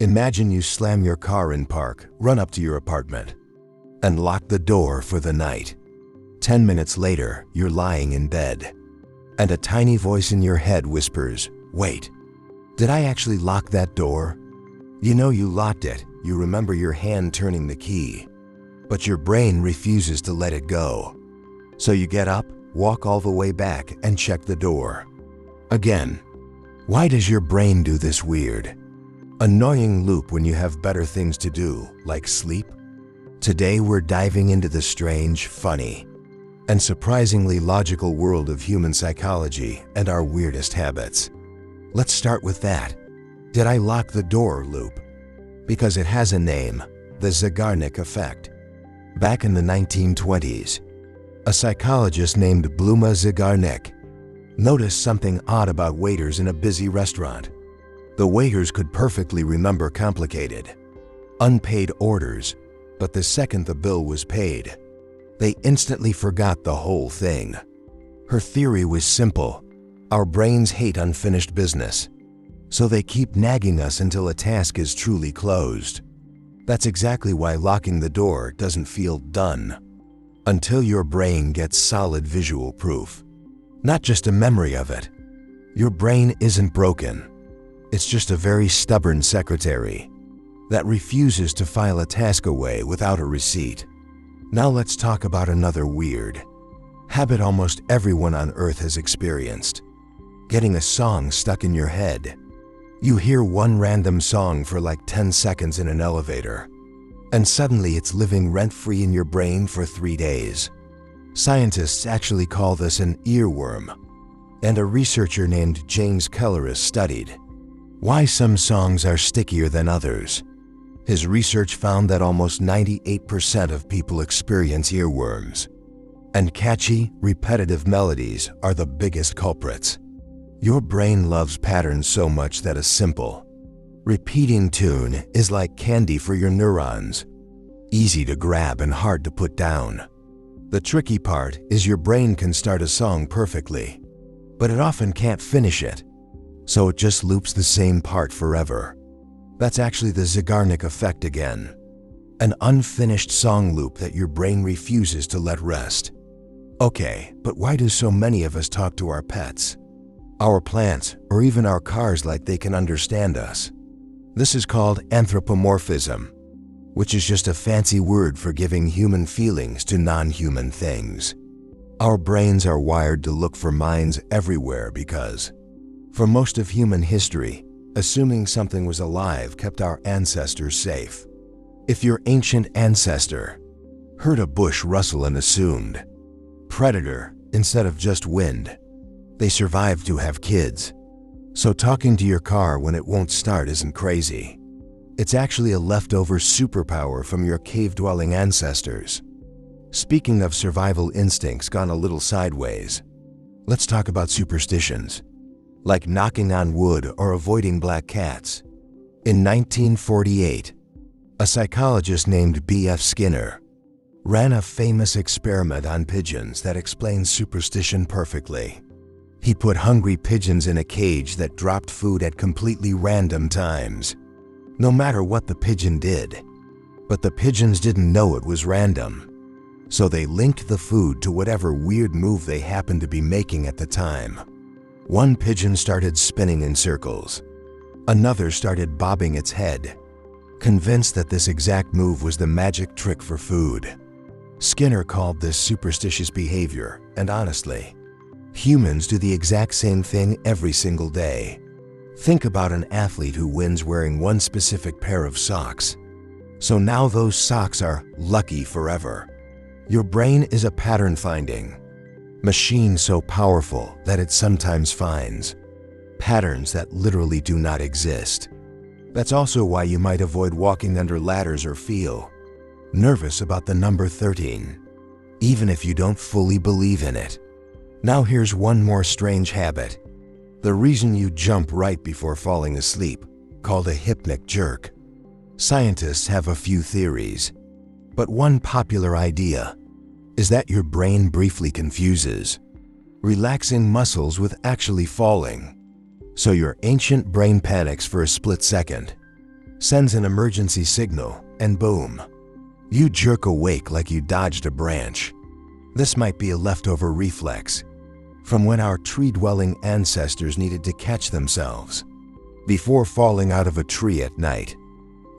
Imagine you slam your car in park, run up to your apartment, and lock the door for the night. 10 minutes later, you're lying in bed, and a tiny voice in your head whispers, "Wait, did I actually lock that door?" You know you locked it, you remember your hand turning the key, but your brain refuses to let it go. So you get up, walk all the way back, and check the door. Again, why does your brain do this weird, annoying loop when you have better things to do, like sleep? Today we're diving into the strange, funny, and surprisingly logical world of human psychology and our weirdest habits. Let's start with that. Did I lock the door loop? Because it has a name, the Zeigarnik effect. Back in the 1920s, a psychologist named Bluma Zeigarnik noticed something odd about waiters in a busy restaurant. The waiters could perfectly remember complicated, unpaid orders, but the second the bill was paid, they instantly forgot the whole thing. Her theory was simple. Our brains hate unfinished business, so they keep nagging us until a task is truly closed. That's exactly why locking the door doesn't feel done until your brain gets solid visual proof, not just a memory of it. Your brain isn't broken. It's just a very stubborn secretary that refuses to file a task away without a receipt. Now let's talk about another weird habit almost everyone on Earth has experienced: getting a song stuck in your head. You hear one random song for like 10 seconds in an elevator, and suddenly it's living rent-free in your brain for 3 days. Scientists actually call this an earworm, and a researcher named James Kelleris studied why some songs are stickier than others. His research found that almost 98% of people experience earworms, and catchy, repetitive melodies are the biggest culprits. Your brain loves patterns so much that a simple, repeating tune is like candy for your neurons, easy to grab and hard to put down. The tricky part is your brain can start a song perfectly, but it often can't finish it, so it just loops the same part forever. That's actually the Zeigarnik effect again, an unfinished song loop that your brain refuses to let rest. Okay, but why do so many of us talk to our pets, our plants, or even our cars like they can understand us? This is called anthropomorphism, which is just a fancy word for giving human feelings to non-human things. Our brains are wired to look for minds everywhere because, for most of human history, assuming something was alive kept our ancestors safe. If your ancient ancestor heard a bush rustle and assumed predator instead of just wind, they survived to have kids. So talking to your car when it won't start isn't crazy. It's actually a leftover superpower from your cave-dwelling ancestors. Speaking of survival instincts gone a little sideways, let's talk about superstitions, like knocking on wood or avoiding black cats. In 1948, a psychologist named B.F. Skinner ran a famous experiment on pigeons that explains superstition perfectly. He put hungry pigeons in a cage that dropped food at completely random times, no matter what the pigeon did. But the pigeons didn't know it was random, so they linked the food to whatever weird move they happened to be making at the time. One pigeon started spinning in circles. Another started bobbing its head, convinced that this exact move was the magic trick for food. Skinner called this superstitious behavior, and honestly, humans do the exact same thing every single day. Think about an athlete who wins wearing one specific pair of socks. So now those socks are lucky forever. Your brain is a pattern-finding machine so powerful that it sometimes finds patterns that literally do not exist. That's also why you might avoid walking under ladders or feel nervous about the number 13, even if you don't fully believe in it. Now here's one more strange habit: the reason you jump right before falling asleep, called a hypnic jerk. Scientists have a few theories, but one popular idea is that your brain briefly confuses relaxing muscles with actually falling. So your ancient brain panics for a split second, sends an emergency signal, and boom, you jerk awake like you dodged a branch. This might be a leftover reflex from when our tree-dwelling ancestors needed to catch themselves before falling out of a tree at night.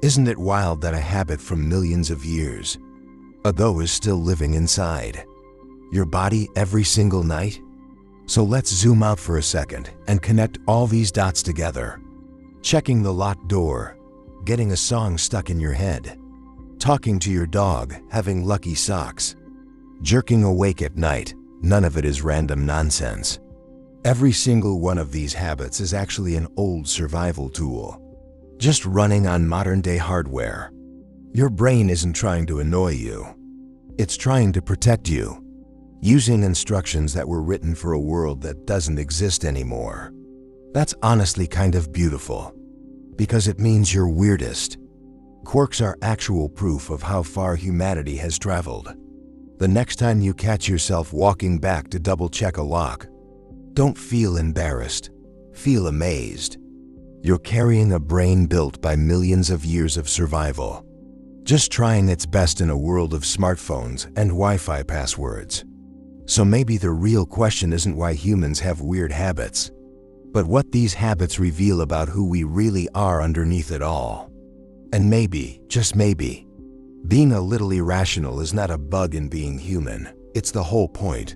Isn't it wild that a habit from millions of years ago is still living inside your body every single night? So let's zoom out for a second and connect all these dots together. Checking the locked door, getting a song stuck in your head, talking to your dog, having lucky socks, jerking awake at night, none of it is random nonsense. Every single one of these habits is actually an old survival tool, just running on modern-day hardware. Your brain isn't trying to annoy you. It's trying to protect you, using instructions that were written for a world that doesn't exist anymore. That's honestly kind of beautiful, because it means you're weirdest. Quirks are actual proof of how far humanity has traveled. The next time you catch yourself walking back to double-check a lock, don't feel embarrassed, feel amazed. You're carrying a brain built by millions of years of survival, just trying its best in a world of smartphones and Wi-Fi passwords. So maybe the real question isn't why humans have weird habits, but what these habits reveal about who we really are underneath it all. And maybe, just maybe, being a little irrational is not a bug in being human. It's the whole point.